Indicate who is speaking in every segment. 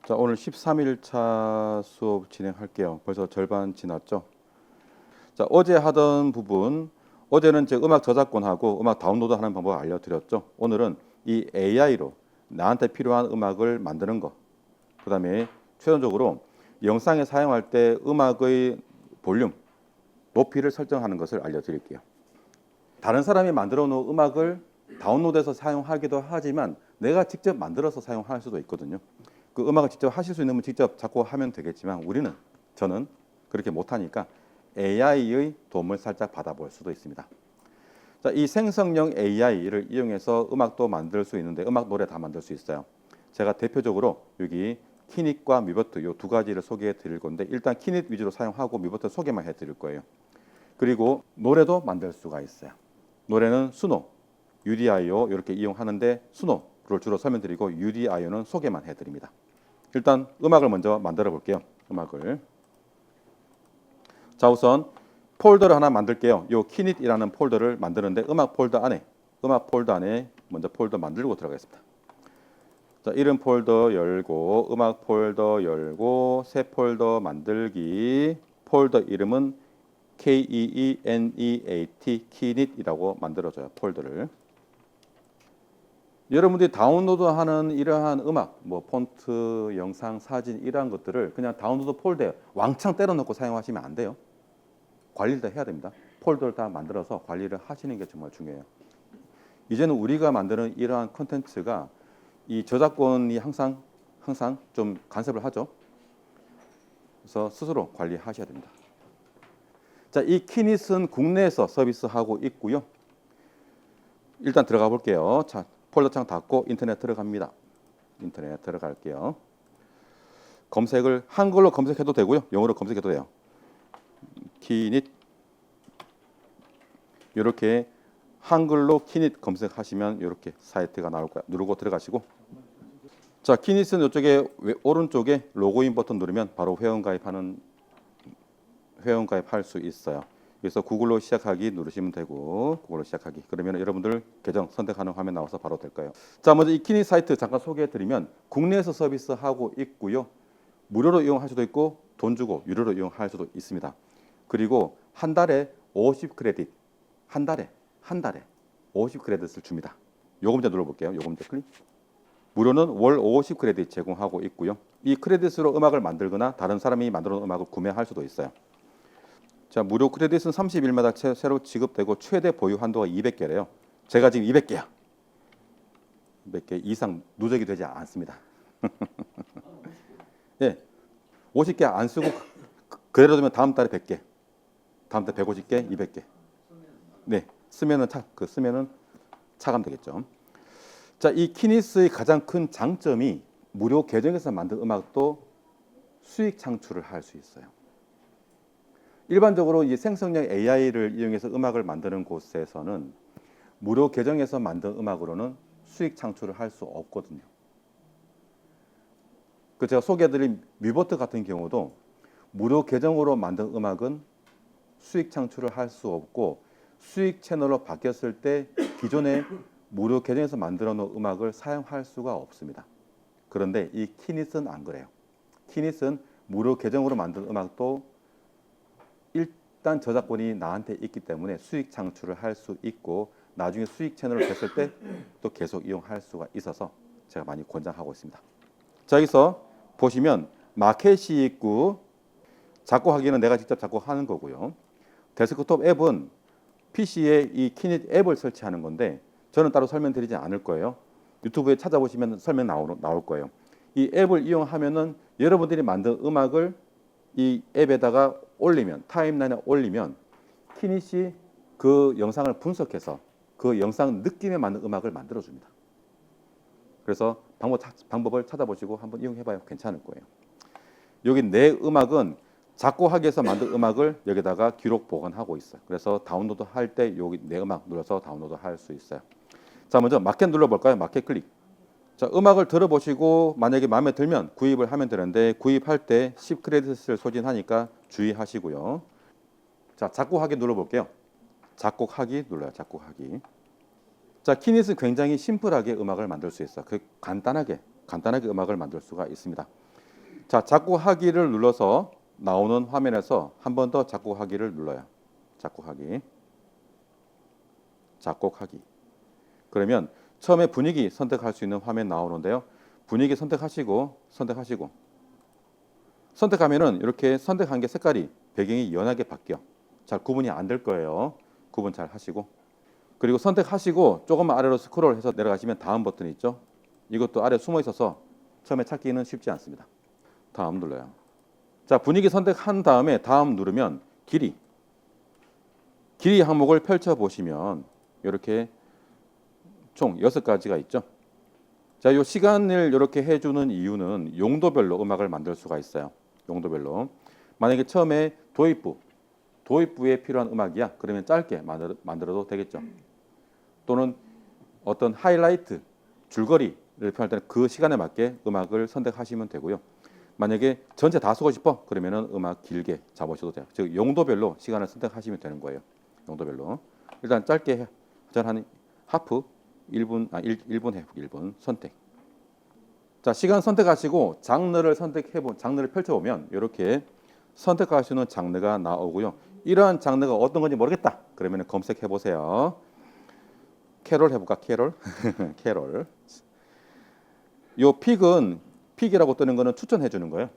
Speaker 1: 자, 오늘 13일차 수업 진행할게요. 벌써 절반 지났죠? 자, 어제 하던 부분, 어제는 이제 음악 저작권하고 음악 다운로드 하는 방법을 알려드렸죠. 오늘은 이 AI로 나한테 필요한 음악을 만드는 거, 그 다음에 최종적으로 영상에 사용할 때 음악의 볼륨, 높이를 설정하는 것을 알려드릴게요. 다른 사람이 만들어 놓은 음악을 다운로드해서 사용하기도 하지만 내가 직접 만들어서 사용할 수도 있거든요. 그 음악을 직접 하실 수 있는 분 직접 작곡하면 되겠지만 저는 그렇게 못하니까 AI의 도움을 살짝 받아볼 수도 있습니다. 자, 이 생성형 AI를 이용해서 음악도 만들 수 있는데 음악, 노래 다 만들 수 있어요. 제가 대표적으로 여기 키닛과 뮤버트 이 두 가지를 소개해 드릴 건데 일단 키닛 위주로 사용하고 뮤버트 소개만 해 드릴 거예요. 그리고 노래도 만들 수가 있어요. 노래는 수노, UDIO 이렇게 이용하는데 수노를 주로 설명드리고 UDIO는 소개만 해드립니다. 일단 음악을 먼저 만들어 볼게요. 음악을. 자, 우선 폴더를 하나 만들게요. 요 키닛이라는 폴더를 만드는데 음악 폴더 안에 먼저 폴더 만들고 들어가겠습니다. 자, 이름 폴더 열고 음악 폴더 열고 새 폴더 만들기. 폴더 이름은 KEENEAT 키닛이라고 만들어줘요. 폴더를. 여러분들이 다운로드하는 이러한 음악, 뭐 폰트, 영상, 사진 이러한 것들을 그냥 다운로드 폴더에 왕창 때려넣고 사용하시면 안 돼요. 관리를 다 해야 됩니다. 폴더를 다 만들어서 관리를 하시는 게 정말 중요해요. 이제는 우리가 만드는 이러한 콘텐츠가 이 저작권이 항상 좀 간섭을 하죠. 그래서 스스로 관리하셔야 됩니다. 자, 이 키닛은 국내에서 서비스하고 있고요. 일단 들어가 볼게요. 자, 폴더 창 닫고 인터넷 들어갑니다. 인터넷 들어갈게요. 검색을 한글로 검색해도 되고요. 영어로 검색해도 돼요. 키닛 이렇게 한글로 키닛 검색하시면 이렇게 사이트가 나올 거예요. 누르고 들어가시고 자, 키닛은 이쪽에 오른쪽에 로그인 버튼 누르면 바로 회원가입할 수 있어요. 그래서 구글로 시작하기 누르시면 되고 구글로 시작하기 그러면 여러분들 계정 선택하는 화면 나와서 바로 될 거예요. 자, 먼저 이 키닛 사이트 잠깐 소개해 드리면 국내에서 서비스하고 있고요. 무료로 이용할 수도 있고 돈 주고 유료로 이용할 수도 있습니다. 그리고 한 달에 50 크레딧 한 달에 50 크레딧을 줍니다. 요거 문제 눌러볼게요. 요거 문제 클릭. 무료는 월 50 크레딧 제공하고 있고요. 이 크레딧으로 음악을 만들거나 다른 사람이 만들어 놓은 음악을 구매할 수도 있어요. 자, 무료 크레딧은 30일마다 새로 지급되고 최대 보유 한도가 200개래요. 제가 지금 200개야. 200개 이상 누적이 되지 않습니다. 예, 50개 안 쓰고 그대로 두면 다음 달에 100개, 다음 달 150개, 200개. 네, 쓰면은 차감되겠죠. 자, 이 키니스의 가장 큰 장점이 무료 계정에서 만든 음악도 수익 창출을 할 수 있어요. 일반적으로 이 생성형 AI를 이용해서 음악을 만드는 곳에서는 무료 계정에서 만든 음악으로는 수익 창출을 할 수 없거든요. 그 제가 소개해드린 뮤버트 같은 경우도 무료 계정으로 만든 음악은 수익 창출을 할 수 없고 수익 채널로 바뀌었을 때 기존의 무료 계정에서 만들어 놓은 음악을 사용할 수가 없습니다. 그런데 이 키닛은 안 그래요. 키닛은 무료 계정으로 만든 음악도 일단 저작권이 나한테 있기 때문에 수익 창출을 할 수 있고 나중에 수익 채널을 됐을 때 또 계속 이용할 수가 있어서 제가 많이 권장하고 있습니다. 자, 여기서 보시면 마켓이 있고 작곡하기는 내가 직접 작곡하는 거고요. 데스크톱 앱은 PC에 이 키닛 앱을 설치하는 건데 저는 따로 설명드리지 않을 거예요. 유튜브에 찾아보시면 설명 나올 거예요. 이 앱을 이용하면은 여러분들이 만든 음악을 이 앱에다가 올리면 타임라인에 올리면 키닛이 그 영상을 분석해서 그 영상 느낌에 맞는 음악을 만들어 줍니다. 그래서 방법을 찾아보시고 한번 이용해봐요. 괜찮을 거예요. 여기 내 음악은 작곡하기 위해서 만든 음악을 여기다가 기록 보관하고 있어요. 그래서 다운로드 할 때 여기 내 음악 눌러서 다운로드 할 수 있어요. 자, 먼저 마켓 눌러볼까요? 마켓 클릭. 자, 음악을 들어보시고 만약에 마음에 들면 구입을 하면 되는데 구입할 때 10 크레딧을 소진하니까 주의하시고요. 자, 작곡하기 눌러볼게요. 작곡하기 눌러요. 작곡하기. 자, 키닛은 굉장히 심플하게 음악을 만들 수 있어요. 간단하게 음악을 만들 수가 있습니다. 자, 작곡하기를 눌러서 나오는 화면에서 한 번 더 작곡하기를 눌러요. 작곡하기. 작곡하기. 그러면 처음에 분위기 선택할 수 있는 화면 나오는데요. 분위기 선택하시고 선택하면은 이렇게 선택한 게 색깔이 배경이 연하게 바뀌어. 잘 구분이 안 될 거예요. 구분 잘 하시고. 그리고 선택하시고 조금만 아래로 스크롤해서 내려가시면 다음 버튼이 있죠. 이것도 아래 숨어 있어서 처음에 찾기는 쉽지 않습니다. 다음 눌러요. 자, 분위기 선택한 다음에 다음 누르면 길이 항목을 펼쳐 보시면 이렇게 총 6가지가 있죠. 자, 이 시간을 이렇게 해주는 이유는 용도별로 음악을 만들 수가 있어요. 용도별로. 만약에 처음에 도입부에 필요한 음악이야. 그러면 짧게 만들어도 되겠죠. 또는 어떤 하이라이트, 줄거리를 표현할 때는 그 시간에 맞게 음악을 선택하시면 되고요. 만약에 전체 다 쓰고 싶어 그러면은 음악 길게 잡으셔도 돼요. 즉 용도별로 시간을 선택하시면 되는 거예요. 용도별로. 일단 짧게 해. 한 하프 1분 1분 해. 1분 선택. 자, 시간 선택하시고 장르를 펼쳐 보면 이렇게 선택할 수 있는 장르가 나오고요. 이러한 장르가 어떤 건지 모르겠다. 그러면 검색해 보세요. 캐롤 해볼까? 캐롤. 캐롤. 요 픽이라고 뜨는 거는 추천해 주는 거예요.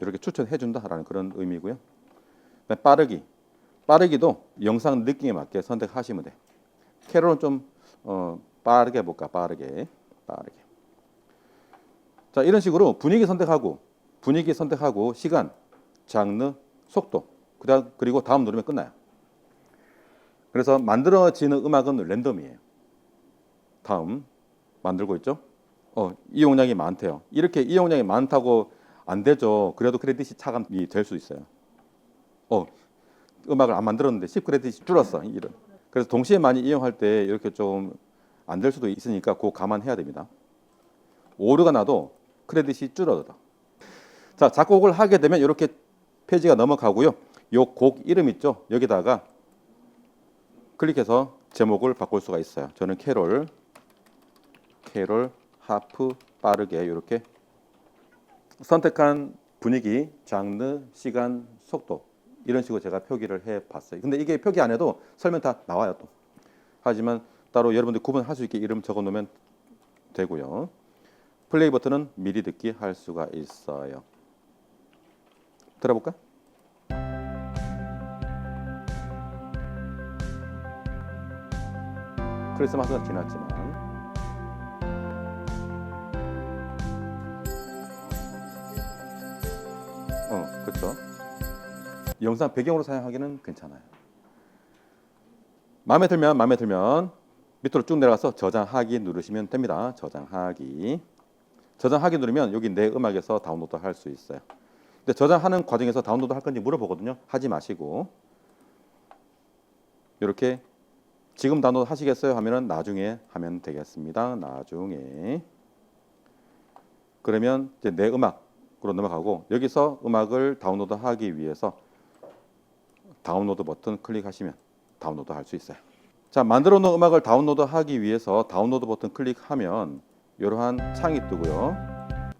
Speaker 1: 이렇게 추천해 준다라는 그런 의미고요. 빠르기도 영상 느낌에 맞게 선택하시면 돼. 캐롤은 좀 빠르게 해볼까? 빠르게. 자, 이런 식으로 분위기 선택하고 시간, 장르, 속도, 그리고 다음 누르면 끝나요. 그래서 만들어지는 음악은 랜덤이에요. 다음 만들고 있죠. 이용량이 많대요. 이렇게 이용량이 많다고 안 되죠. 그래도 크레딧이 차감이 될 수 있어요. 음악을 안 만들었는데 10크레딧이 줄었어. 이런. 그래서 동시에 많이 이용할 때 이렇게 좀 안 될 수도 있으니까 그거 감안해야 됩니다. 오류가 나도 크레딧이 줄어들어. 자, 작곡을 하게 되면 이렇게 페이지가 넘어가고요. 요 곡 이름 있죠. 여기다가 클릭해서 제목을 바꿀 수가 있어요. 저는 캐롤 하프 빠르게 이렇게 선택한 분위기, 장르, 시간, 속도 이런 식으로 제가 표기를 해봤어요. 근데 이게 표기 안 해도 설명 다 나와요 또. 하지만 따로 여러분들 구분할 수 있게 이름 적어 놓으면 되고요. 플레이 버튼은 미리 듣기 할 수가 있어요. 들어볼까? 크리스마스가 지났지만 그렇죠. 영상 배경으로 사용하기는 괜찮아요. 마음에 들면 밑으로 쭉 내려가서 저장하기 누르시면 됩니다. 저장하기 누르면 여기 내 음악에서 다운로드 할 수 있어요. 근데 저장하는 과정에서 다운로드 할 건지 물어보거든요. 하지 마시고 이렇게 지금 다운로드 하시겠어요? 하면은 나중에 하면 되겠습니다. 나중에. 그러면 이제 내 음악으로 넘어가고 여기서 음악을 다운로드 하기 위해서 다운로드 버튼 클릭하시면 다운로드 할 수 있어요. 자, 만들어 놓은 음악을 다운로드 하기 위해서 다운로드 버튼 클릭하면 이러한 창이 뜨고요.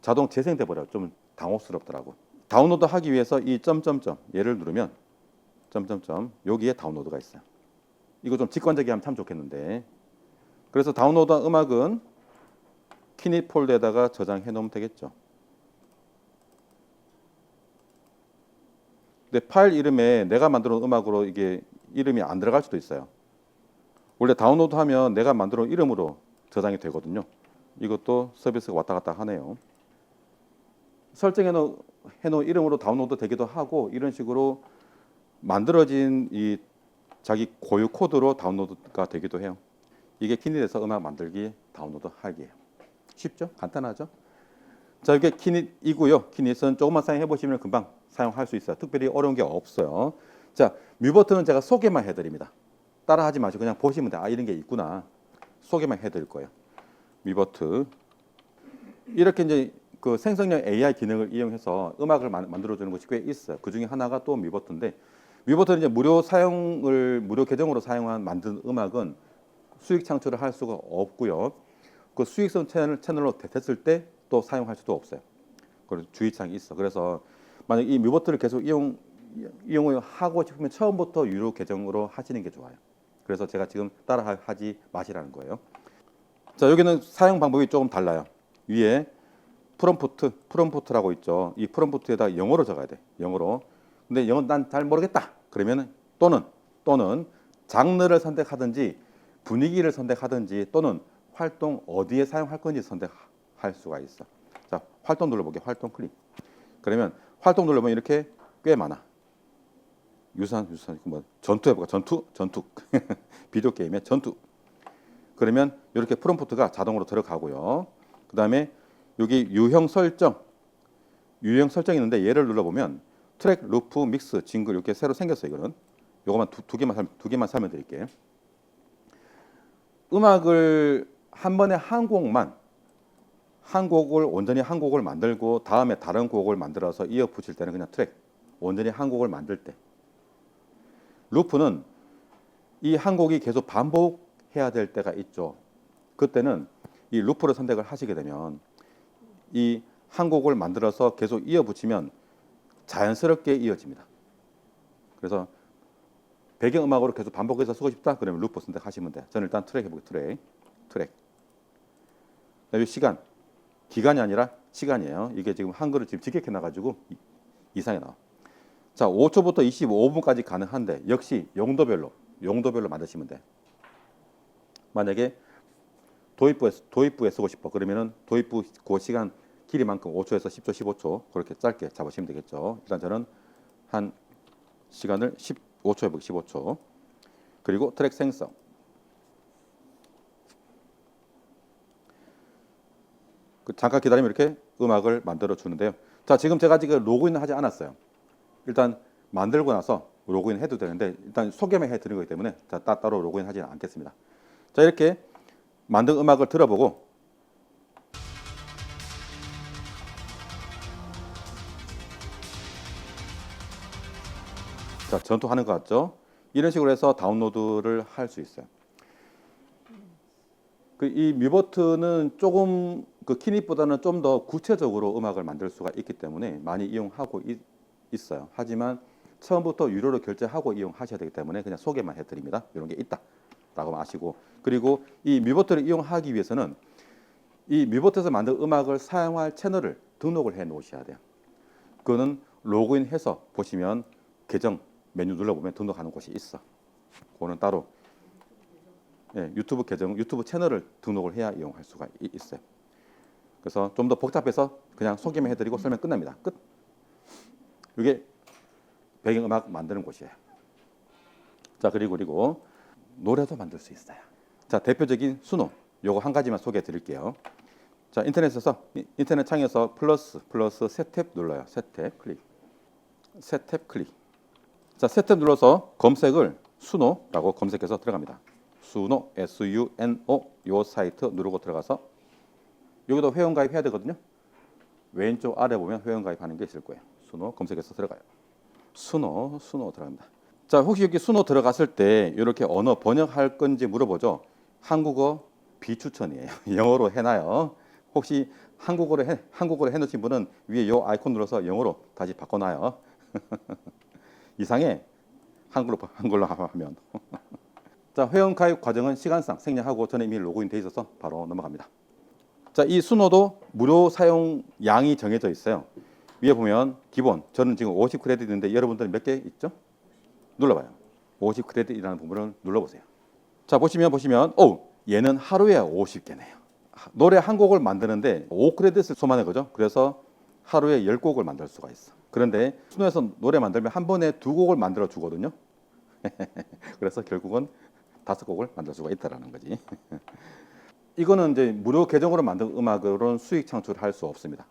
Speaker 1: 자동 재생돼 버려요. 좀 당혹스럽더라고. 다운로드 하기 위해서 이 점점점 얘를 누르면 점점점 여기에 다운로드가 있어요. 이거 좀 직관적이게 하면 참 좋겠는데. 그래서 다운로드한 음악은 키닛 폴더에다가 저장해 놓으면 되겠죠. 근데 파일 이름에 내가 만들어 놓은 음악으로 이게 이름이 안 들어갈 수도 있어요. 원래 다운로드하면 내가 만들어 놓은 이름으로 저장이 되거든요. 이것도 서비스가 왔다 갔다 하네요. 설정해 놓은 이름으로 다운로드 되기도 하고 이런 식으로 만들어진 이 자기 고유 코드로 다운로드가 되기도 해요. 이게 키닛에서 음악 만들기 다운로드 하기예요. 쉽죠? 간단하죠? 자, 이게 키닛이고요. 키닛은 조금만 사용해 보시면 금방 사용할 수 있어요. 특별히 어려운 게 없어요. 자, 뮤 버튼은 제가 소개만 해드립니다. 따라하지 마시고 그냥 보시면 돼. 아, 이런 게 있구나. 소개만 해드릴 거예요. 뮤 버튼. 이렇게 이제 그 생성형 AI 기능을 이용해서 음악을 만들어주는 것이 꽤 있어요. 그 중에 하나가 또 뮤 버튼인데, 뮤 버튼은 이제 무료 계정으로 만든 음악은 수익 창출을 할 수가 없고요. 그 수익성 채널로 됐을 때 또 사용할 수도 없어요. 그리고 주의사항이 있어. 그래서 만약 이 뮤버트를 계속 이용을 하고 싶으면 처음부터 유료 계정으로 하시는 게 좋아요. 그래서 제가 지금 따라 하지 마시라는 거예요. 자, 여기는 사용 방법이 조금 달라요. 위에 프롬프트라고 있죠. 이 프롬프트에다 영어로 적어야 돼. 영어로. 근데 영어 난 잘 모르겠다. 그러면 또는 장르를 선택하든지 분위기를 선택하든지 또는 활동 어디에 사용할 건지 선택할 수가 있어. 자, 활동 눌러볼게요. 활동 클릭. 그러면 활동 눌러보면 이렇게 꽤 많아. 유산 뭐 전투 해볼까? 전투 비디오 게임의 전투. 그러면 이렇게 프롬프트가 자동으로 들어가고요. 그 다음에 여기 유형 설정이 있는데 얘를 눌러보면 트랙, 루프, 믹스, 징글 이렇게 새로 생겼어요. 이거는 요거만 두 개만 설명드릴게요. 음악을 한 번에 한 곡을 온전히 한 곡을 만들고 다음에 다른 곡을 만들어서 이어 붙일 때는 그냥 트랙, 온전히 한 곡을 만들 때. 루프는 이 한 곡이 계속 반복해야 될 때가 있죠. 그때는 이 루프를 선택을 하시게 되면 이 한 곡을 만들어서 계속 이어 붙이면 자연스럽게 이어집니다. 그래서 배경음악으로 계속 반복해서 쓰고 싶다? 그러면 루프 선택하시면 돼요. 저는 일단 트랙 해볼게요. 트랙. 이 시간. 기간이 아니라 시간이에요. 이게 지금 한글을 지금 직역해놔가지고 이상이 나와. 자, 5초부터 25분까지 가능한데 역시 용도별로 만드시면 돼. 만약에 도입부에 쓰고 싶어. 그러면은 도입부 그 시간 길이만큼 5초에서 10초, 15초 그렇게 짧게 잡으시면 되겠죠. 일단 저는 한 시간을 15초 해볼게요. 15초. 그리고 트랙 생성. 잠깐 기다리면 이렇게 음악을 만들어 주는데요. 자, 지금 제가 로그인을 하지 않았어요. 일단 만들고 나서 로그인 해도 되는데 일단 소개만 해드리는 거기 때문에 따로 로그인 하지는 않겠습니다. 자, 이렇게 만든 음악을 들어보고 자, 전투하는 것 같죠? 이런 식으로 해서 다운로드를 할 수 있어요. 이 뮤버트는 조금 키닛보다는 좀 더 구체적으로 음악을 만들 수가 있기 때문에 많이 이용하고 있어요. 하지만 처음부터 유료로 결제하고 이용하셔야 되기 때문에 그냥 소개만 해드립니다. 이런 게 있다라고 아시고, 그리고 이 뮤버트를 이용하기 위해서는 이 뮤버트에서 만든 음악을 사용할 채널을 등록을 해 놓으셔야 돼요. 그거는 로그인해서 보시면 계정 메뉴 눌러보면 등록하는 곳이 있어. 그거는 따로 유튜브 채널을 등록을 해야 이용할 수가 있어요. 그래서 좀 더 복잡해서 그냥 소개만 해드리고 설명 끝납니다. 끝. 이게 배경음악 만드는 곳이에요. 자, 그리고 노래도 만들 수 있어요. 자, 대표적인 수노 요거 한 가지만 소개해 드릴게요. 자, 인터넷 창에서 플러스 셋탭 눌러요. 셋탭 클릭. 자, 셋탭 눌러서 검색을 수노라고 검색해서 들어갑니다. 수노 SUNO 요 사이트 누르고 들어가서 여기도 회원 가입해야 되거든요. 왼쪽 아래 보면 회원 가입하는 게 있을 거예요. 수노 검색해서 들어가요. 수노 들어갑니다. 자, 혹시 여기 수노 들어갔을 때 이렇게 언어 번역할 건지 물어보죠. 한국어 비추천이에요. 영어로 해놔요. 혹시 한국어로 해놓으신 분은 위에 요 아이콘 눌러서 영어로 다시 바꿔놔요. 이상해. 한글로 하면. 자, 회원 가입 과정은 시간상 생략하고 저는 이미 로그인 돼 있어서 바로 넘어갑니다. 자, 이 수노도 무료 사용 양이 정해져 있어요. 위에 보면 기본 저는 지금 50 크레딧인데 여러분들은 몇 개 있죠? 눌러봐요. 50 크레딧이라는 부분을 눌러보세요. 자, 보시면 얘는 하루에 50개네요. 노래 한 곡을 만드는데 5 크레딧을 소만한 거죠. 그래서 하루에 10곡을 만들 수가 있어. 그런데 수노에서 노래 만들면 한 번에 2곡을 만들어 주거든요. 그래서 결국은 5곡을 만들 수가 있다라는 거지. 이거는 이제 무료 계정으로 만든 음악으로는 수익 창출할 수 없습니다.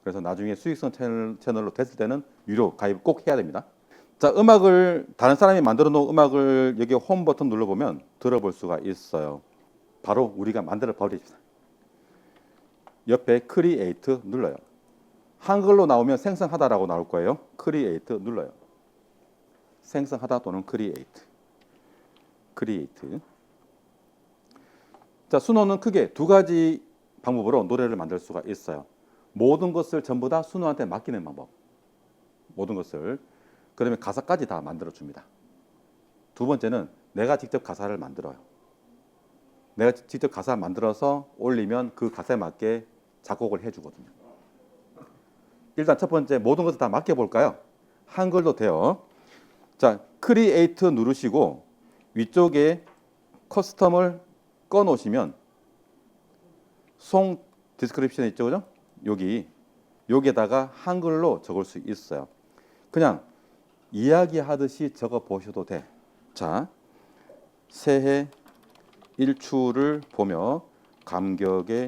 Speaker 1: 그래서 나중에 수익성 채널로 됐을 때는 유료 가입 꼭 해야 됩니다. 자, 다른 사람이 만들어 놓은 음악을 여기 홈 버튼 눌러보면 들어볼 수가 있어요. 바로 우리가 만들어 버립니다. 옆에 크리에이트 눌러요. 한글로 나오면 생성하다라고 나올 거예요. 크리에이트 눌러요. 생성하다 또는 크리에이트. 자, 수노는 크게 2가지 방법으로 노래를 만들 수가 있어요. 모든 것을 전부 다 순우한테 맡기는 방법. 모든 것을. 그러면 가사까지 다 만들어 줍니다. 두 번째는 내가 직접 가사를 만들어요. 내가 직접 가사 만들어서 올리면 그 가사에 맞게 작곡을 해주거든요. 일단 첫 번째 모든 것을 다 맡겨볼까요? 한글도 돼요. 자, 크리에이트 누르시고 위쪽에 커스텀을 꺼놓으시면 송 디스크립션 있죠, 그죠? 여기에다가 한글로 적을 수 있어요. 그냥 이야기하듯이 적어 보셔도 돼. 자, 새해 일출을 보며 감격하는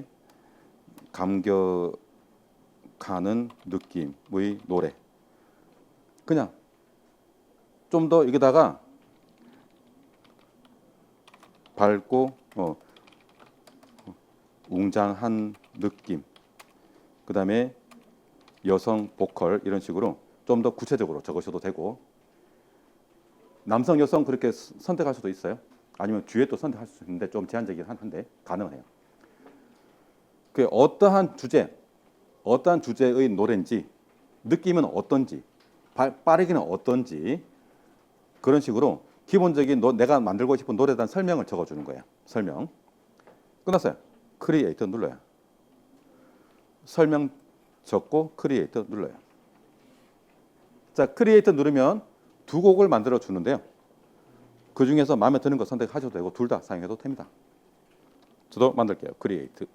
Speaker 1: 느낌의 노래. 그냥 좀 더 여기다가 밝고 웅장한 느낌. 그 다음에 여성 보컬 이런 식으로 좀 더 구체적으로 적으셔도 되고, 남성 여성 그렇게 선택할 수도 있어요. 아니면 듀엣도 선택할 수 있는데 좀 제한적이긴 한데 가능해요. 그 어떠한 주제의 노래인지, 느낌은 어떤지, 빠르기는 어떤지, 그런 식으로 기본적인 내가 만들고 싶은 노래에 대한 설명을 적어주는 거예요. 설명. 끝났어요. 크리에이터 눌러요. 설명 적고 크리에이터 눌러요. 자, 크리에이터 누르면 두 곡을 만들어 주는데요. 그 중에서 마음에 드는 거 선택하셔도 되고 둘 다 사용해도 됩니다. 저도 만들게요. 크리에이트.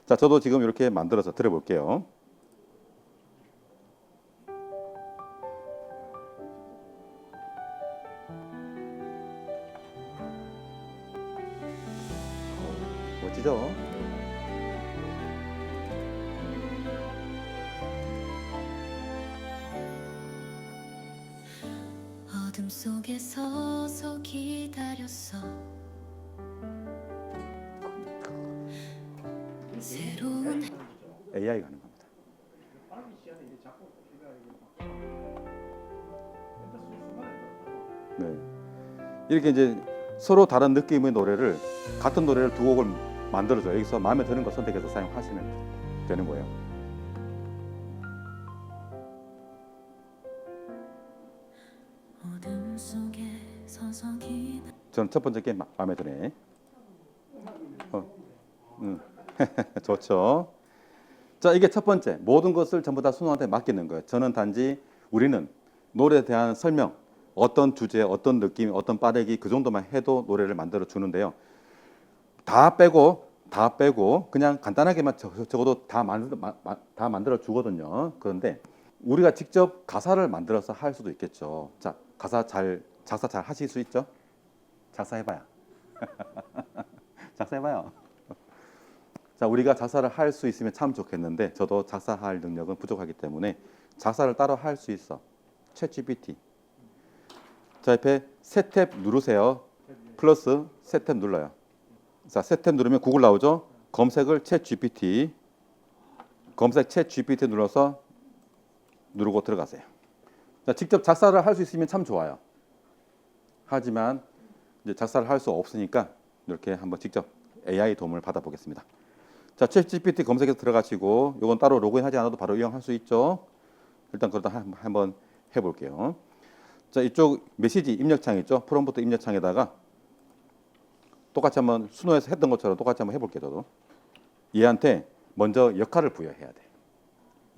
Speaker 1: 자, 저도 지금 이렇게 만들어서 들어볼게요. 멋지죠?
Speaker 2: 어둠 속에 서서 기다렸어. 새로운
Speaker 1: AI가 하는 겁니다. 네. 이렇게 이제 서로 다른 느낌의 노래를, 같은 노래를 두 곡을 만들어줘요. 여기서 마음에 드는 거 선택해서 사용하시면 되는 거예요.
Speaker 2: 어둠 속에 서서
Speaker 1: 저는 첫 번째 게 마음에 드네. 좋죠. 자, 이게 첫 번째. 모든 것을 전부 다 순우한테 맡기는 거예요. 저는 단지 우리는 노래에 대한 설명, 어떤 주제, 어떤 느낌, 어떤 빠르기 그 정도만 해도 노래를 만들어 주는데요. 다 빼고 그냥 간단하게만 적어도 다 만들어 주거든요. 그런데 우리가 직접 가사를 만들어서 할 수도 있겠죠. 자, 작사 잘 하실 수 있죠? 작사해봐요. 작사해봐요. 자, 우리가 작사를 할 수 있으면 참 좋겠는데 저도 작사할 능력은 부족하기 때문에 작사를 따로 할 수 있어. 챗GPT. 자, 옆에 새 탭 누르세요. 플러스 새 탭 눌러요. 자, 새 탭 누르면 구글 나오죠? 검색을 챗GPT. 검색 챗GPT 눌러서 누르고 들어가세요. 자, 직접 작사를 할 수 있으면 참 좋아요. 하지만 이제 작사를 할 수 없으니까 이렇게 한번 직접 AI 도움을 받아보겠습니다. 자, 챗GPT 검색해서 들어가시고, 이건 따로 로그인하지 않아도 바로 이용할 수 있죠. 일단 그러다 한번 해볼게요. 자, 이쪽 메시지 입력창 있죠. 프롬프트 입력창에다가 똑같이 한번 순호에서 했던 것처럼 똑같이 한번 해볼게요. 저도 얘한테 먼저 역할을 부여해야 돼.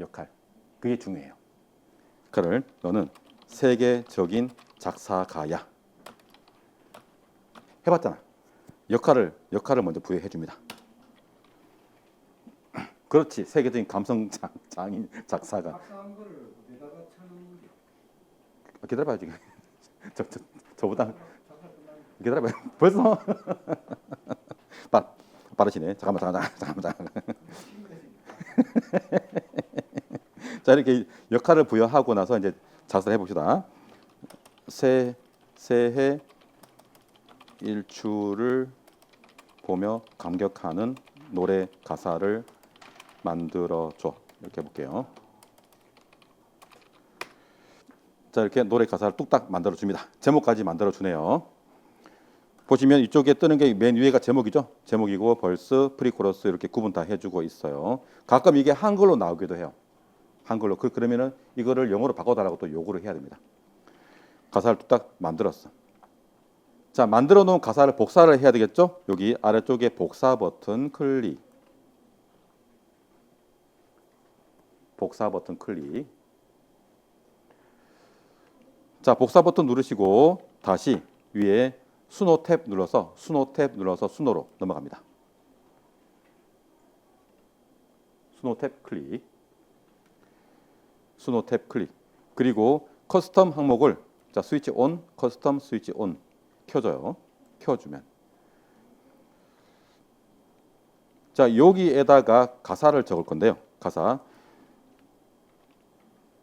Speaker 1: 역할. 그게 중요해요. 역할을 너는 세계적인 작사가야. 해봤잖아. 역할을 먼저 부여해 줍니다. 그렇지. 세계적인 감성 장인 작사가.
Speaker 3: 작사한 거를 내다가 찾는 게
Speaker 1: 기다려봐요 지금. 저보다 기다려봐요. 벌써 빠르시네. 잠깐만. 자, 이렇게 역할을 부여하고 나서 이제 작사를 해봅시다. 새해 일출을 보며 감격하는 노래 가사를 만들어줘. 이렇게 해볼게요. 자, 이렇게 노래 가사를 뚝딱 만들어줍니다. 제목까지 만들어주네요. 보시면 이쪽에 뜨는 게 맨 위에가 제목이죠. 제목이고 벌스, 프리코러스 이렇게 구분 다 해주고 있어요. 가끔 이게 한글로 나오기도 해요. 한글로. 그러면은 이거를 영어로 바꿔달라고 또 요구를 해야 됩니다. 가사를 딱 만들었어. 자, 만들어 놓은 가사를 복사를 해야 되겠죠. 여기 아래쪽에 복사 버튼 클릭. 복사 버튼 클릭. 자, 복사 버튼 누르시고 다시 위에 수노 탭 눌러서 수노로 넘어갑니다. 수노 탭 클릭. 수노 탭 클릭. 그리고 커스텀 항목을 자, 스위치 온, 커스텀 스위치 온 켜줘요. 켜주면 자, 여기에다가 가사를 적을 건데요. 가사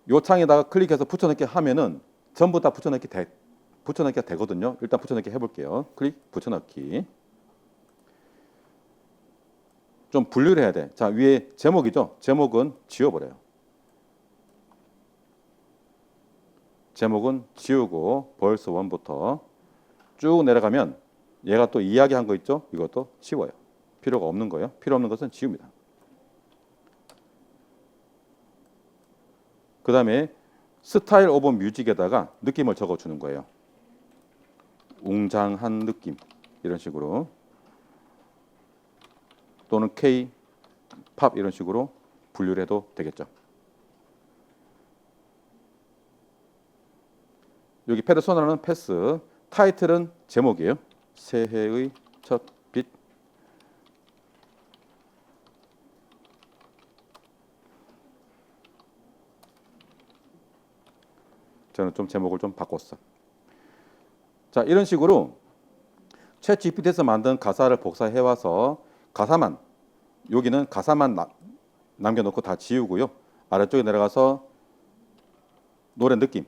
Speaker 1: 요 창에다가 클릭해서 붙여넣기 하면은 전부 다 붙여넣기가 되거든요. 일단 붙여넣기 해볼게요. 클릭 붙여넣기. 좀 분류를 해야 돼. 자, 위에 제목이죠. 제목은 지워버려요. 제목은 지우고 벌스 1부터 쭉 내려가면 얘가 또 이야기한 거 있죠. 이것도 지워요. 필요가 없는 거예요. 필요 없는 것은 지웁니다. 그 다음에 스타일 오브 뮤직에다가 느낌을 적어주는 거예요. 웅장한 느낌 이런 식으로 또는 K-팝 이런 식으로 분류를 해도 되겠죠. 여기 페르소나는 패스, 타이틀은 제목이에요. 새해의 첫 빛. 저는 좀 제목을 좀 바꿨어. 자, 이런 식으로 챗 GPT에서 만든 가사를 복사해 와서 가사만 여기는 가사만 남겨놓고 다 지우고요. 아래쪽에 내려가서 노래 느낌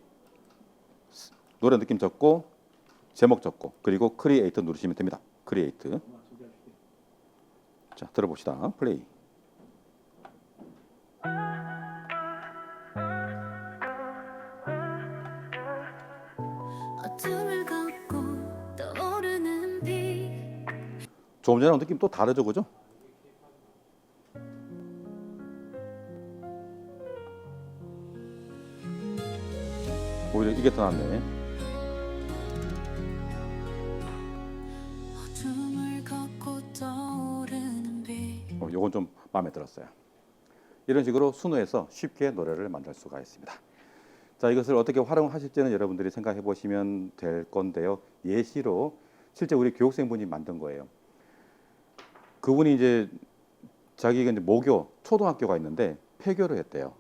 Speaker 1: 적고 제목 적고 그리고 크리에이트 누르시면 됩니다. 크리에이트. 자, 들어봅시다. 플레이.
Speaker 2: 어둠을 걷고 떠오르는 빛
Speaker 1: 조금 전이랑 느낌 또 다르죠, 그죠? 오히려 이게 더 낫네.
Speaker 2: 어둠을 걷고 떠오르는 빛
Speaker 1: 요건 좀 마음에 들었어요. 이런 식으로 순호해서 쉽게 노래를 만들 수가 있습니다. 자, 이것을 어떻게 활용하실지는 여러분들이 생각해 보시면 될 건데요. 예시로 실제 우리 교육생분이 만든 거예요. 그분이 이제 자기가 이제 모교 초등학교가 있는데 폐교를 했대요.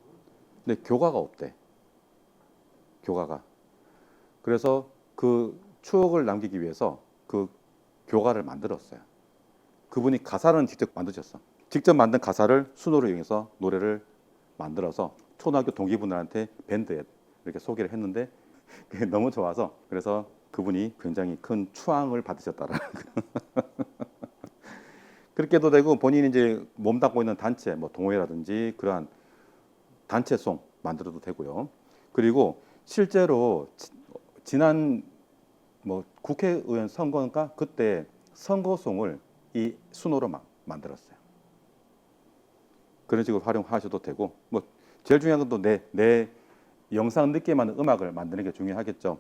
Speaker 1: 근데 교가가 없대. 교가가. 그래서 그 추억을 남기기 위해서 그 교가를 만들었어요. 그분이 가사는 직접 만드셨어. 직접 만든 가사를 순호를 이용해서 노래를 만들어서 초등학교 동기분들한테 밴드에 이렇게 소개를 했는데 그게 너무 좋아서 그래서 그분이 굉장히 큰 추앙을 받으셨다라는 그렇게도 되고 본인이 이제 몸담고 있는 단체 뭐 동호회라든지 그러한 단체송 만들어도 되고요. 그리고 실제로 지난 뭐 국회의원 선거인가 그때 선거송을 이 순호로 만들었어요. 그런 식으로 활용하셔도 되고 뭐 제일 중요한 건 또 내 영상 늦게 만든 음악을 만드는 게 중요하겠죠.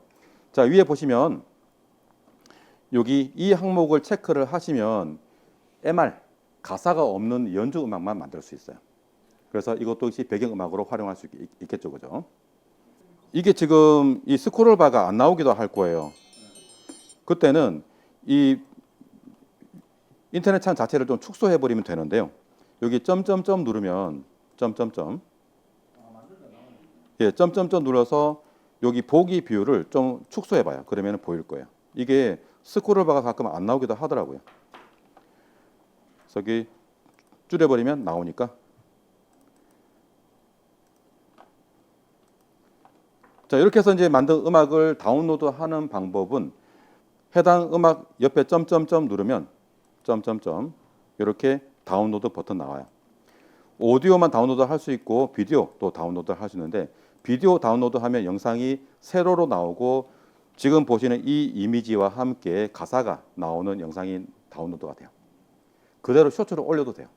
Speaker 1: 자, 위에 보시면 여기 이 항목을 체크를 하시면 MR 가사가 없는 연주 음악만 만들 수 있어요. 그래서 이것도 역시 배경음악으로 활용할 수 있겠죠, 그죠? 이게 지금 이 스크롤 바가 안 나오기도 할 거예요. 그때는 이 인터넷 창 자체를 좀 축소해 버리면 되는데요. 여기 점점점 누르면 점점점 예, 점점점 눌러서 여기 보기 비율을 좀 축소해 봐요. 그러면 보일 거예요. 이게 스크롤 바가 가끔 안 나오기도 하더라고요. 그래서 여기 줄여버리면 나오니까 자, 이렇게 해서 이제 만든 음악을 다운로드하는 방법은 해당 음악 옆에 점점점 누르면 점점점 이렇게 다운로드 버튼 나와요. 오디오만 다운로드 할 수 있고 비디오 또 다운로드 할 수 있는데 비디오 다운로드 하면 영상이 세로로 나오고 지금 보시는 이 이미지와 함께 가사가 나오는 영상이 다운로드가 돼요. 그대로 쇼츠로 올려도 돼요.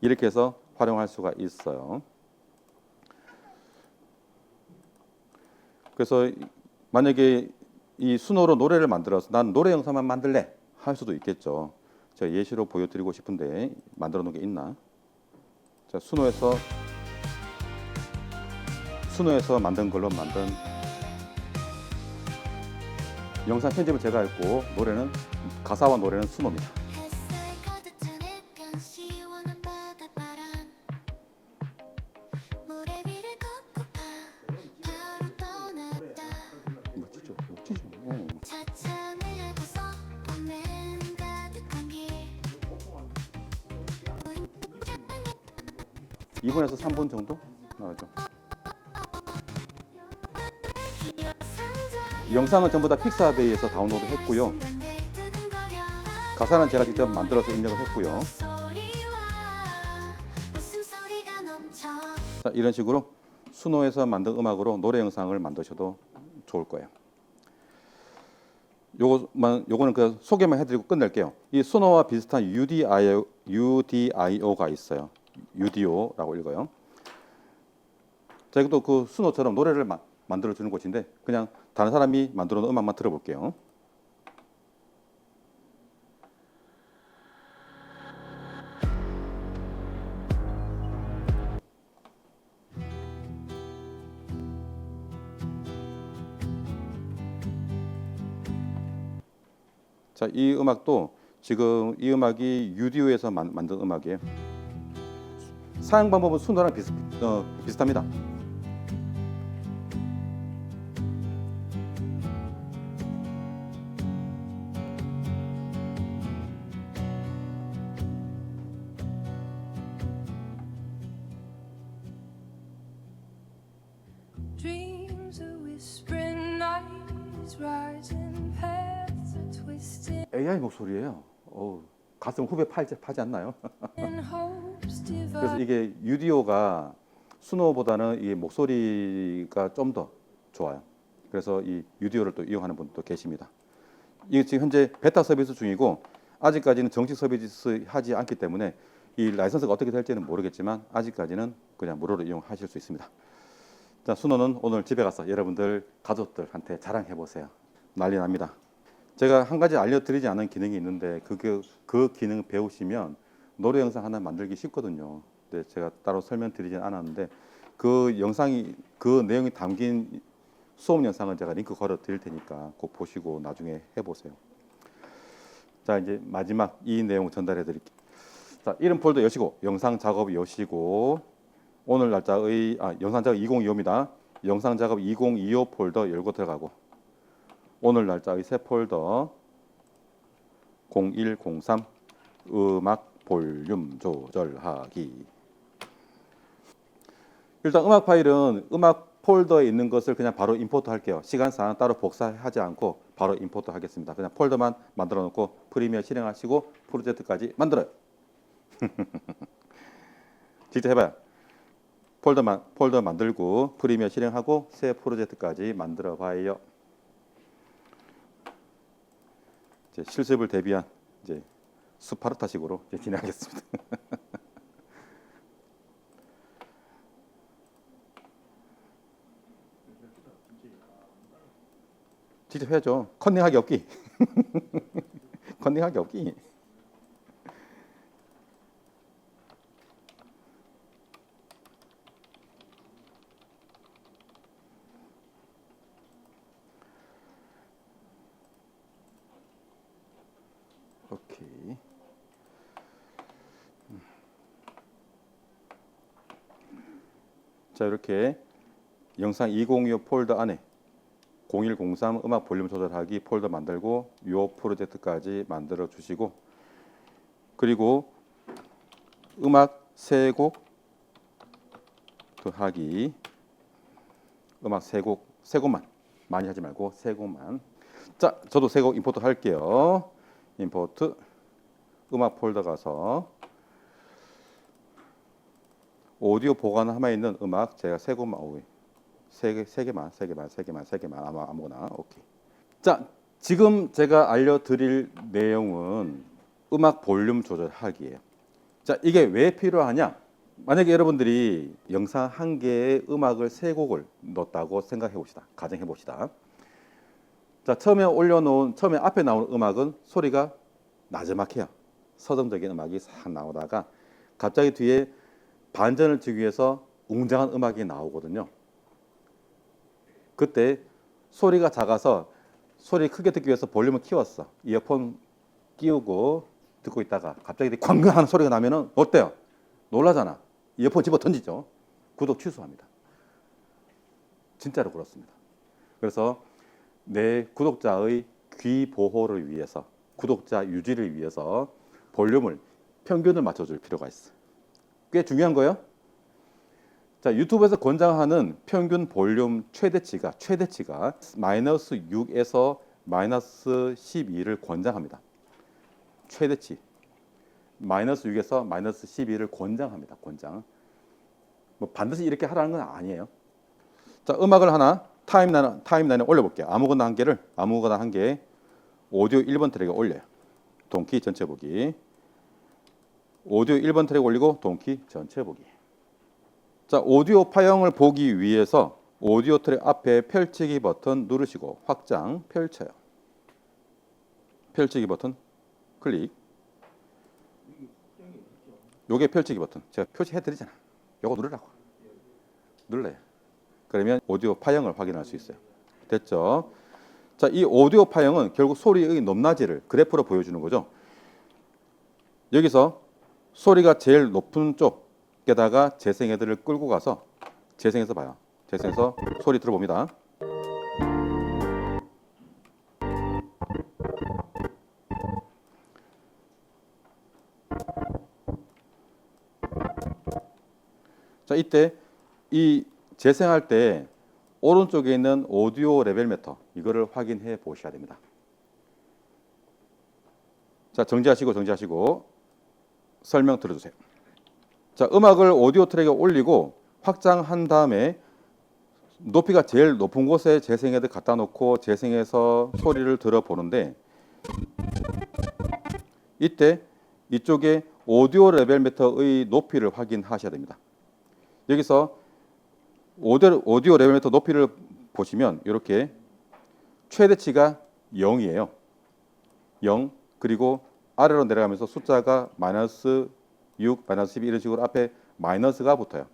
Speaker 1: 이렇게 해서 활용할 수가 있어요. 그래서 만약에 이 순호로 노래를 만들어서 난 노래 영상만 만들래 할 수도 있겠죠. 제가 예시로 보여드리고 싶은데 만들어 놓은 게 있나? 자, 순호에서 만든 걸로 만든 영상 편집을 제가 했고 노래는 가사와 노래는 순호입니다.
Speaker 2: 햇살 가득 찬 해변 시원한 바닷바람 모래 위를 걷고파 바로 떠났다
Speaker 1: 멋지죠? 멋지죠?
Speaker 2: 차창을 열고서 보낸 가득한 길
Speaker 1: 2분에서 3분 정도 나오죠. 영상은 전부 다 픽사베이에서 다운로드 했고요. 가사는 제가 직접 만들어서 입력을 했고요. 자, 이런 식으로 순호에서 만든 음악으로 노래 영상을 만드셔도 좋을 거예요. 요거는 그 소개만 해드리고 끝낼게요. 이 순호와 비슷한 UDIO가 있어요. UDO라고 읽어요. 자, 이것도 그 순호처럼 노래를 만들어 주는 곳인데 그냥 다른 사람이 만들어 놓은 음악만 들어볼게요. 자, 이 음악도 지금 이 음악이 UDO에서 만든 음악이에요. 사용 방법은 순호랑 비슷합니다.
Speaker 4: Dreams are whispering nights, rising paths are twisting
Speaker 1: AI 목소리예요. 가슴 후배 파지 않나요?
Speaker 4: hopes
Speaker 1: 그래서
Speaker 4: divide.
Speaker 1: 이게 UDO가 순호보다는 이 목소리가 좀 더 좋아요. 그래서 이 UDO를 또 이용하는 분도 계십니다. 이게 지금 현재 베타 서비스 중이고 아직까지는 정식 서비스 하지 않기 때문에 이 라이선스가 어떻게 될지는 모르겠지만 아직까지는 그냥 무료로 이용하실 수 있습니다. 자, 순호는 오늘 집에 가서 여러분들 가족들한테 자랑해 보세요. 난리 납니다. 제가 한 가지 알려드리지 않은 기능이 있는데 그 기능 배우시면 노래 영상 하나 만들기 쉽거든요. 근데 제가 따로 설명드리진 않았는데 그 영상이 그 내용이 담긴 수업 영상은 제가 링크 걸어 드릴 테니까 꼭 보시고 나중에 해보세요. 자, 이제 마지막 이 내용 전달해 드릴게요. 자, 이름 폴더 여시고 영상 작업 여시고 오늘 날짜의 영상 작업 2025입니다. 영상 작업 2025 폴더 열고 들어가고 오늘 날짜의 새 폴더 0103 음악 볼륨 조절하기. 일단 음악 파일은 음악 폴더에 있는 것을 그냥 바로 임포트 할게요. 시간상 따로 복사하지 않고 바로 임포트 하겠습니다. 그냥 폴더만 만들어 놓고 프리미어 실행하시고 프로젝트까지 만들어요. 직접 해봐요. 폴더 만들고 프리미어 실행하고 새 프로젝트까지 만들어 봐요. 이제 실습을 대비한 이제 스파르타식으로 이제 진행하겠습니다. 직접 해야죠. 컨닝하기 없기. 컨닝하기 없기. 오케이. 자, 이렇게 영상 2025 폴더 안에 0103 음악 볼륨 조절하기 폴더 만들고 요 프로젝트까지 만들어 주시고 그리고 음악 세 곡 더하기 음악 세 곡만 많이 하지 말고 세 곡만. 자, 저도 세 곡 임포트 할게요. 임포트 음악 폴더 가서 오디오 보관함에 있는 음악 제가 세 세 개만 아무거나. 오케이. 자, 지금 제가 알려드릴 내용은 음악 볼륨 조절하기예요. 자, 이게 왜 필요하냐? 만약에 여러분들이 영상 한 개에 음악을 세 곡을 넣었다고 생각해 봅시다. 가정해 봅시다. 자, 처음에 앞에 나오는 음악은 소리가 나지막해요. 서정적인 음악이 싹 나오다가 갑자기 뒤에 반전을 주기 위해서 웅장한 음악이 나오거든요. 그때 소리가 작아서 소리 크게 듣기 위해서 볼륨을 키웠어. 이어폰 끼우고 듣고 있다가 갑자기 광금 하는 소리가 나면은 어때요? 놀라잖아. 이어폰 집어 던지죠. 구독 취소합니다. 진짜로 그렇습니다. 그래서 내 구독자의 귀 보호를 위해서, 구독자 유지를 위해서 볼륨을 평균을 맞춰줄 필요가 있어. 꽤 중요한 거예요. 자, 유튜브에서 권장하는 평균 볼륨 최대치가 마이너스 6에서 마이너스 12를 권장합니다. 최대치 마이너스 6에서 마이너스 12를 권장합니다. 권장. 뭐 반드시 이렇게 하라는 건 아니에요. 자, 음악을 하나 타임라인에 올려볼게요. 아무거나 한 개 오디오 1번 트랙에 올려요. 동키 전체 보기. 오디오 1번 트랙 올리고 동키 전체 보기. 자, 오디오 파형을 보기 위해서 오디오 트랙 앞에 펼치기 버튼 누르시고 확장 펼쳐요. 펼치기 버튼 클릭. 요게 펼치기 버튼. 제가 표시해 드리잖아. 요거 누르라고. 눌러요. 그러면 오디오 파형을 확인할 수 있어요. 됐죠? 자, 이 오디오 파형은 결국 소리의 높낮이를 그래프로 보여주는 거죠. 여기서 소리가 제일 높은 쪽에다가 재생헤드를 끌고 가서 재생해서 봐요. 재생해서 소리 들어봅니다. 자, 이때 이 재생할 때 오른쪽에 있는 오디오 레벨 메터 이거를 확인해 보셔야 됩니다. 자, 정지하시고 설명 들어주세요. 자, 음악을 오디오 트랙에 올리고 확장한 다음에 높이가 제일 높은 곳에 재생헤드 갖다 놓고 재생해서 소리를 들어보는데 이때 이쪽에 오디오 레벨 메터의 높이를 확인하셔야 됩니다. 여기서 오디오 레벨 메터 높이를 보시면 이렇게 최대치가 0이에요. 0 그리고 아래로 내려가면서 숫자가 마이너스 6, 마이너스 12 이런 식으로 앞에 마이너스가 붙어요.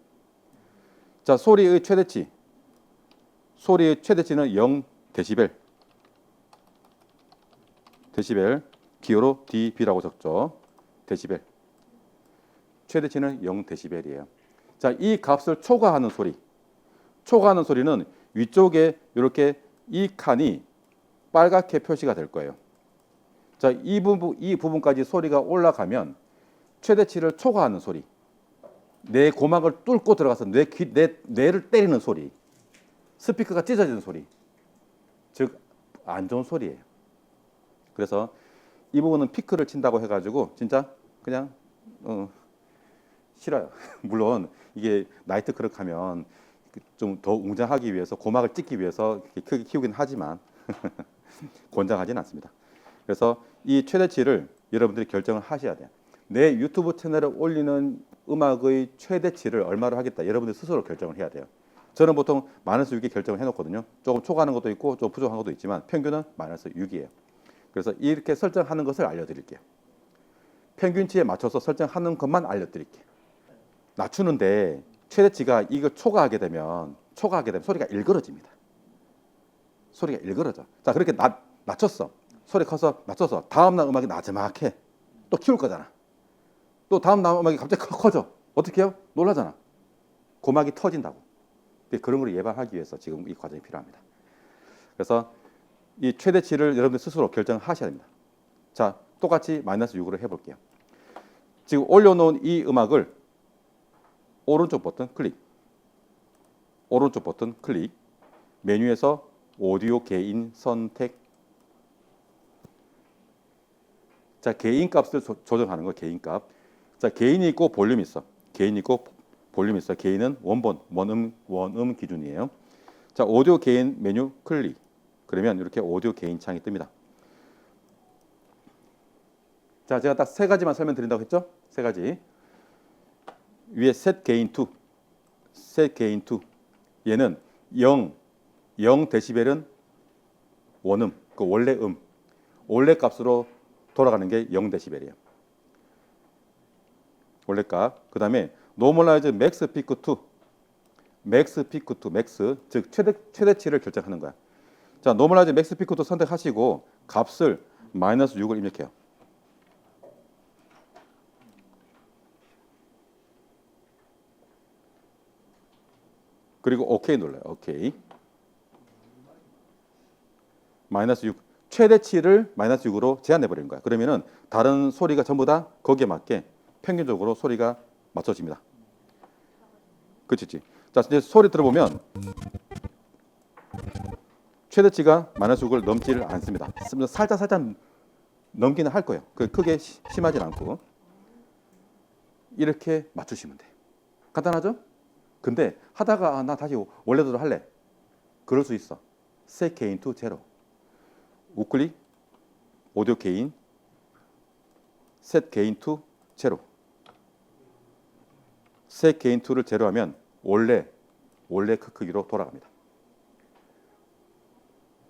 Speaker 1: 자, 소리의 최대치는 0 데시벨. 기호로 dB라고 적죠. 데시벨. 최대치는 0 데시벨이에요. 자, 이 값을 초과하는 소리는 위쪽에 이렇게 이 칸이 빨갛게 표시가 될 거예요. 자, 이 부분까지 소리가 올라가면 최대치를 초과하는 소리, 내 고막을 뚫고 들어가서 뇌를 때리는 소리, 스피커가 찢어지는 소리, 즉 안 좋은 소리예요. 그래서 이 부분은 피크를 친다고 해가지고 진짜 그냥 싫어요. 물론 이게 나이트 클럽 하면 좀 더 웅장하기 위해서 고막을 찢기 위해서 크게 키우긴 하지만 권장하지는 않습니다. 그래서 이 최대치를 여러분들이 결정을 하셔야 돼요. 내 유튜브 채널에 올리는 음악의 최대치를 얼마로 하겠다. 여러분들 스스로 결정을 해야 돼요. 저는 보통 마이너스 6에 결정을 해놓거든요. 조금 초과하는 것도 있고 좀 부족한 것도 있지만 평균은 마이너스 6이에요. 그래서 이렇게 설정하는 것을 알려드릴게요. 평균치에 맞춰서 설정하는 것만 알려드릴게요. 낮추는데 최대치가 이걸 초과하게 되면 소리가 일그러집니다. 소리가 일그러져. 자, 그렇게 낮췄어. 소리 커서 낮춰서 다음날 음악이 나지막해. 또 키울 거잖아. 또 다음날 음악이 갑자기 커져. 어떻게 해요? 놀라잖아. 고막이 터진다고. 그런 걸 예방하기 위해서 지금 이 과정이 필요합니다. 그래서 이 최대치를 여러분들 스스로 결정하셔야 됩니다. 자, 똑같이 마이너스 6으로 해볼게요. 지금 올려놓은 이 음악을 오른쪽 버튼 클릭, 메뉴에서 오디오 게인 선택. 자, 게인 값을 조정하는 거, 게인 값. 자, 게인이 있고 볼륨이 있어. 게인은 원음 기준이에요. 자, 오디오 게인 메뉴 클릭. 그러면 이렇게 오디오 게인 창이 뜹니다. 자, 제가 딱 세 가지만 설명드린다고 했죠? 세 가지. 위에 set gain to, set gain to. 얘는 0 데시벨은 원음, 그 원래 원래 값으로 돌아가는 게 0 데시벨이에요. 원래 값. 그다음에 normalize max peak to, max peak to, max 즉 최대치를 결정하는 거야. 자, normalize max peak to 선택하시고 값을 -6을 입력해요. 그리고 OK 눌러요. OK. -6. 최대치를 -6으로 제한해 버리는 거야. 그러면은 다른 소리가 전부 다 거기에 맞게 평균적으로 소리가 맞춰집니다. 그렇지? 자, 이제 소리 들어보면 최대치가 -6을 넘지를 않습니다. 살짝 넘기는 할 거예요. 그 크게 심하진 않고 이렇게 맞추시면 돼. 간단하죠? 근데 하다가 나 다시 원래대로 할래. 그럴 수 있어. set gain to 0. 우클릭 오디오 게인 set gain to 0. set gain to를 제로하면 원래 그 크기로 돌아갑니다.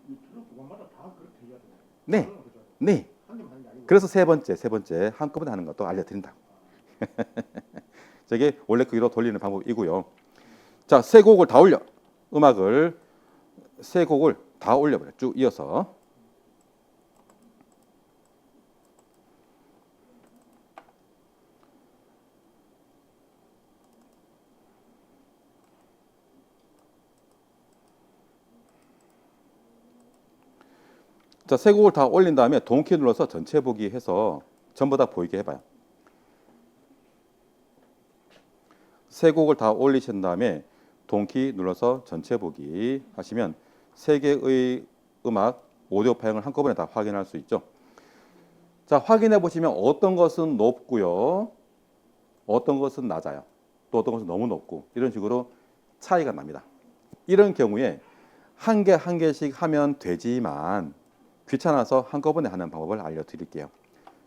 Speaker 3: 이 트럭 구간마다 다 그렇게 해야 되나요?
Speaker 1: 네.
Speaker 3: 그죠?
Speaker 1: 네.
Speaker 3: 한 개만 하는 게 아니고.
Speaker 1: 그래서 세 번째 한꺼번에 하는 것도 알려드린다. 저게 원래 크기로 돌리는 방법이고요. 자, 세 곡을 다 올려. 음악을 세 곡을 다 올려버려. 쭉 이어서. 자, 세 곡을 다 올린 다음에 동키 눌러서 전체 보기 해서 전부 다 보이게 해봐요. 세 곡을 다 올리신 다음에 동키 눌러서 전체 보기 하시면 세 개의 음악 오디오 파일을 한꺼번에 다 확인할 수 있죠. 자, 확인해 보시면 어떤 것은 높고요, 어떤 것은 낮아요, 또 어떤 것은 너무 높고 이런 식으로 차이가 납니다. 이런 경우에 한 개씩 하면 되지만 귀찮아서 한꺼번에 하는 방법을 알려드릴게요.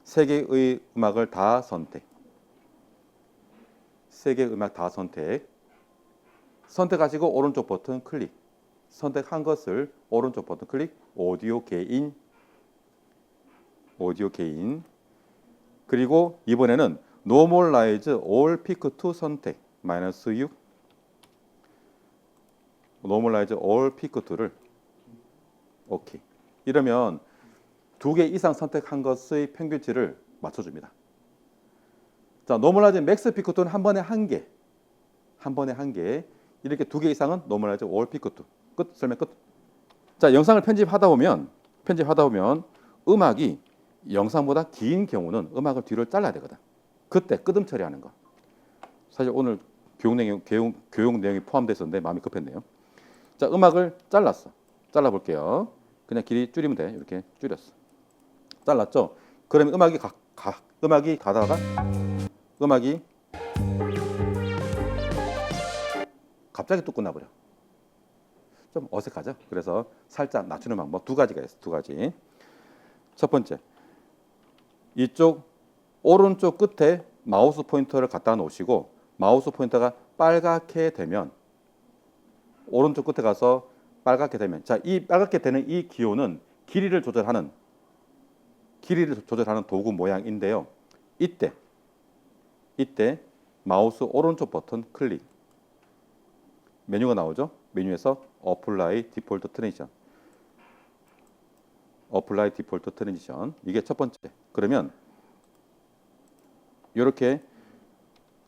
Speaker 1: 세 개의 음악을 다 선택. 세 개의 음악 다 선택하시고 오른쪽 버튼 클릭. 선택한 것을 오른쪽 버튼 클릭. 오디오 게인. 그리고 이번에는 normalize all peak to 선택. -6. normalize all peak to를 오케이. 이러면 2개 이상 선택한 것의 평균치를 맞춰줍니다. 자, normalize max peak to는 한 번에 한 개. 이렇게 2개 이상은 normalize all peak to. 끝. 설명 끝. 자, 영상을 편집하다 보면 음악이 영상보다 긴 경우는 음악을 뒤로 잘라야 되거든. 그때 끄듬 처리하는 거. 사실 오늘 교육 내용이 포함되어 있었는데 마음이 급했네요. 자, 음악을 잘라 볼게요. 그냥 길이 줄이면 돼. 이렇게 줄였어. 잘랐죠? 그러면 음악이 가다가 음악이 갑자기 뚝 끝나버려. 좀 어색하죠? 그래서 살짝 낮추는 방법 2가지가 있어요. 2가지. 첫 번째, 이쪽 오른쪽 끝에 마우스 포인터를 갖다 놓으시고 마우스 포인터가 빨갛게 되면 오른쪽 끝에 가서 빨갛게 되면, 자, 이 빨갛게 되는 이 기호는 길이를 조절하는 도구 모양인데요. 이때 마우스 오른쪽 버튼 클릭. 메뉴가 나오죠? 메뉴에서 Apply Default Transition. 이게 첫 번째. 그러면 이렇게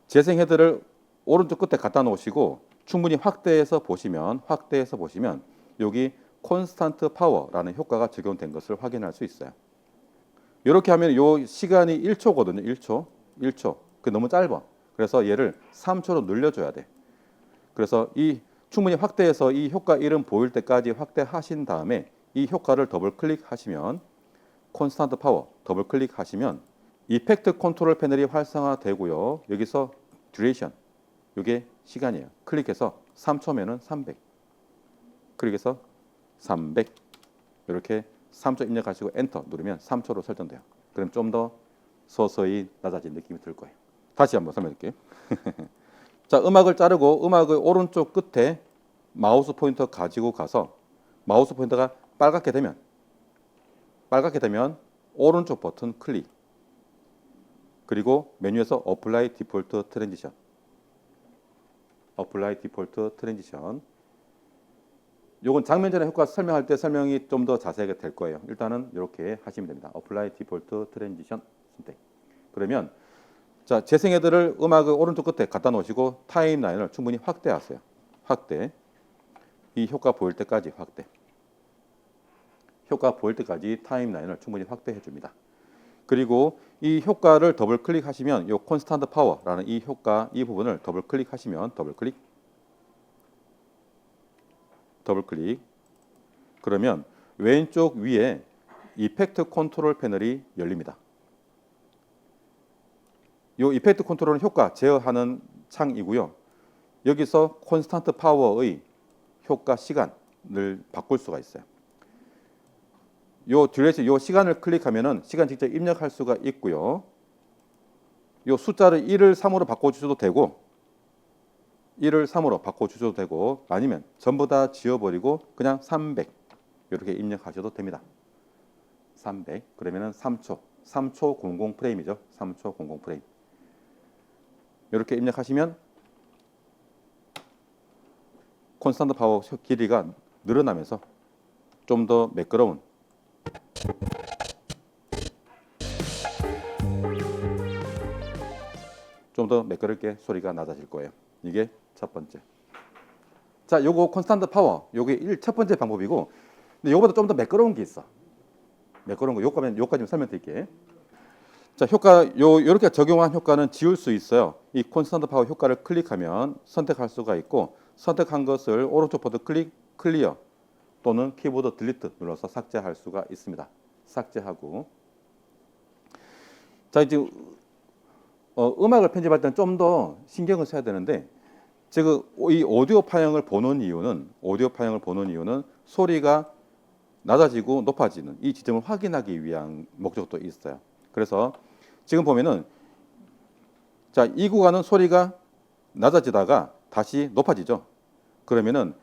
Speaker 1: 재생 헤드를 오른쪽 끝에 갖다 놓으시고 충분히 확대해서 보시면 여기 콘스탄트 파워라는 효과가 적용된 것을 확인할 수 있어요. 이렇게 하면 요 시간이 1초거든요. 1초. 그 너무 짧아. 그래서 얘를 3초로 늘려줘야 돼. 그래서 이 충분히 확대해서 이 효과 이름 보일 때까지 확대하신 다음에 이 효과를 더블 클릭하시면 콘스탄트 파워 더블 클릭하시면 이펙트 컨트롤 패널이 활성화되고요. 여기서 듀레이션, 이게 시간이에요. 클릭해서 3초면은 300. 클릭해서 300 이렇게 3초 입력하시고 엔터 누르면 3초로 설정돼요. 그럼 좀 더 서서히 낮아진 느낌이 들 거예요. 다시 한번 설명드릴게요. 자, 음악을 자르고 음악의 오른쪽 끝에 마우스 포인터 가지고 가서 마우스 포인터가 빨갛게 되면 오른쪽 버튼 클릭, 그리고 메뉴에서 어플라이 디폴트 트랜지션, 요건 장면 전에 효과 설명할 때 설명이 좀 더 자세하게 될 거예요. 일단은 이렇게 하시면 됩니다. 어플라이 디폴트 트랜지션 선택. 그러면 자, 재생헤드를 음악의 오른쪽 끝에 갖다 놓으시고 타임라인을 충분히 확대하세요. 확대. 이 효과 보일 때까지 확대. 효과 보일 때까지 타임라인을 충분히 확대해 줍니다. 그리고 이 효과를 더블 클릭하시면 이 콘스탄트 파워라는 이 효과 이 부분을 더블 클릭하시면 더블 클릭 그러면 왼쪽 위에 이펙트 컨트롤 패널이 열립니다. 이 이펙트 컨트롤은 효과 제어하는 창이고요. 여기서 콘스탄트 파워의 효과 시간을 바꿀 수가 있어요. 요 듀레이션, 요 시간을 클릭하면은 시간 직접 입력할 수가 있고요. 요 숫자를 1을 3으로 바꿔주셔도 되고, 1을 3으로 바꿔주셔도 되고, 아니면 전부 다 지워버리고 그냥 300 이렇게 입력하셔도 됩니다. 300 그러면은 3초 00 프레임이죠. 3초 00 프레임. 이렇게 입력하시면 콘스탄트 파워 길이가 늘어나면서 좀 더 매끄러운 좀 더 매끄럽게 소리가 낮아질 거예요. 이게 첫 번째. 자, 요거 콘스탄트 파워 요게 첫 번째 방법이고, 근데 요거보다 좀 더 매끄러운 게 있어. 매끄러운 거 요까지 설명드릴게요. 자, 효과 요렇게 적용한 효과는 지울 수 있어요. 이 콘스탄트 파워 효과를 클릭하면 선택할 수가 있고, 선택한 것을 오른쪽 버튼 클리어 또는 키보드 딜리트 눌러서 삭제할 수가 있습니다. 삭제하고. 자, 이제 음악을 편집할 때는 좀 더 신경을 써야 되는데, 지금 이 오디오 파형을 보는 이유는 소리가 낮아지고 높아지는 이 지점을 확인하기 위한 목적도 있어요. 그래서 지금 보면은 자, 이 구간은 소리가 낮아지다가 다시 높아지죠. 그러면은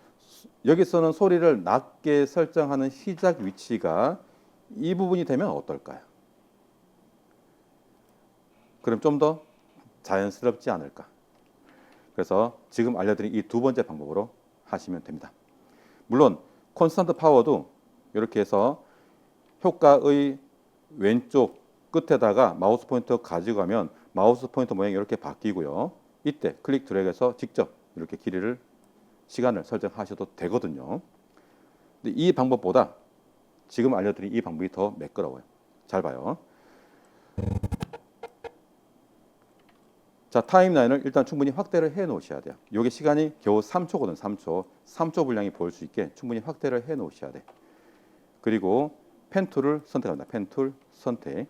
Speaker 1: 여기서는 소리를 낮게 설정하는 시작 위치가 이 부분이 되면 어떨까요? 그럼 좀 더 자연스럽지 않을까? 그래서 지금 알려드린 이 두 번째 방법으로 하시면 됩니다. 물론 콘스탄트 파워도 이렇게 해서 효과의 왼쪽 끝에다가 마우스 포인터 가지고 가면 마우스 포인터 모양이 이렇게 바뀌고요. 이때 클릭 드래그해서 직접 이렇게 길이를 시간을 설정하셔도 되거든요. 근데 이 방법보다 지금 알려드린 이 방법이 더 매끄러워요. 잘 봐요. 자, 타임라인을 일단 충분히 확대를 해 놓으셔야 돼요. 이게 시간이 겨우 3초거든. 3초 분량이 보일 수 있게 충분히 확대를 해 놓으셔야 돼. 그리고 펜 툴을 선택합니다. 펜 툴 선택.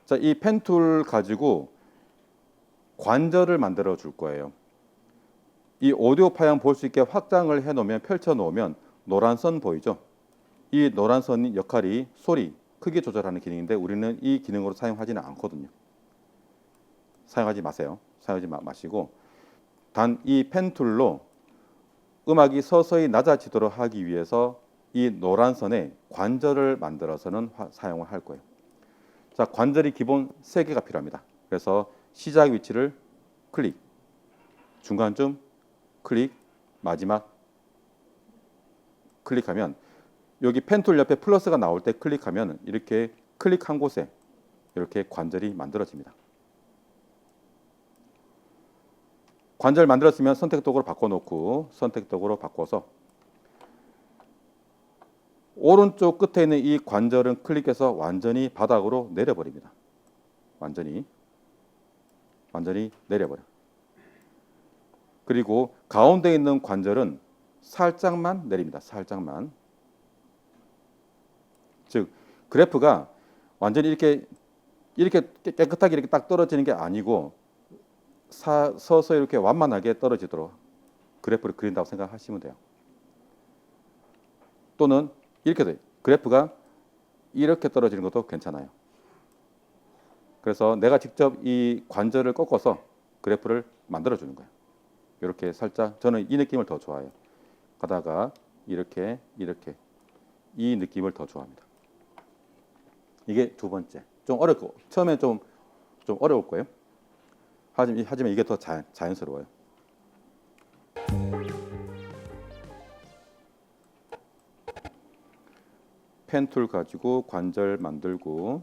Speaker 1: 자, 이 펜 툴 가지고 관절을 만들어 줄 거예요. 이 오디오 파형 볼 수 있게 확장을 해 놓으면, 펼쳐 놓으면 노란 선 보이죠? 이 노란 선 역할이 소리 크기 조절하는 기능인데 우리는 이 기능으로 사용하지는 않거든요. 사용하지 마세요. 사용하지 마시고 단 이 펜 툴로 음악이 서서히 낮아지도록 하기 위해서 이 노란 선에 관절을 만들어서는 사용을 할 거예요. 자, 관절이 기본 3개가 필요합니다. 그래서 시작 위치를 클릭, 중간쯤 클릭, 마지막 클릭하면 여기 펜툴 옆에 플러스가 나올 때 클릭하면 이렇게 클릭한 곳에 이렇게 관절이 만들어집니다. 관절 만들었으면 선택 도구로 바꿔놓고 선택 도구로 바꿔서 오른쪽 끝에 있는 이 관절은 클릭해서 완전히 바닥으로 내려버립니다. 완전히 내려버려. 그리고 가운데 있는 관절은 살짝만 내립니다. 살짝만. 즉 그래프가 완전히 이렇게 깨끗하게 이렇게 딱 떨어지는 게 아니고 서서 이렇게 완만하게 떨어지도록 그래프를 그린다고 생각하시면 돼요. 또는 이렇게 돼요. 그래프가 이렇게 떨어지는 것도 괜찮아요. 그래서 내가 직접 이 관절을 꺾어서 그래프를 만들어 주는 거예요. 이렇게 살짝 저는 이 느낌을 더 좋아해요. 가다가 이렇게 이 느낌을 더 좋아합니다. 이게 두 번째. 좀 어렵고 처음에 좀 어려울 거예요. 하지만 이게 더 자연스러워요. 펜툴 가지고 관절 만들고.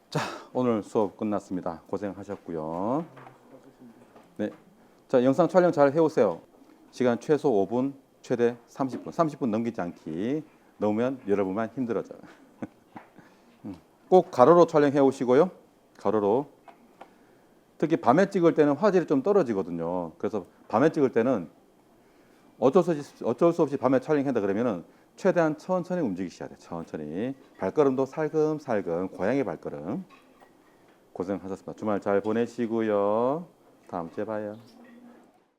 Speaker 1: 자, 오늘 수업 끝났습니다. 고생하셨고요. 네, 자, 영상 촬영 잘 해오세요. 시간 최소 5분, 최대 30분. 30분 넘기지 않기. 넘으면 여러분만 힘들어져요. 꼭 가로로 촬영해 오시고요. 가로로. 특히 밤에 찍을 때는 화질이 좀 떨어지거든요. 그래서 밤에 찍을 때는 어쩔 수 없이 밤에 촬영한다 그러면은 최대한 천천히 움직이셔야 돼요. 천천히. 발걸음도 살금살금, 고양이 발걸음. 고생하셨습니다. 주말 잘 보내시고요. 다음 주에 봐요.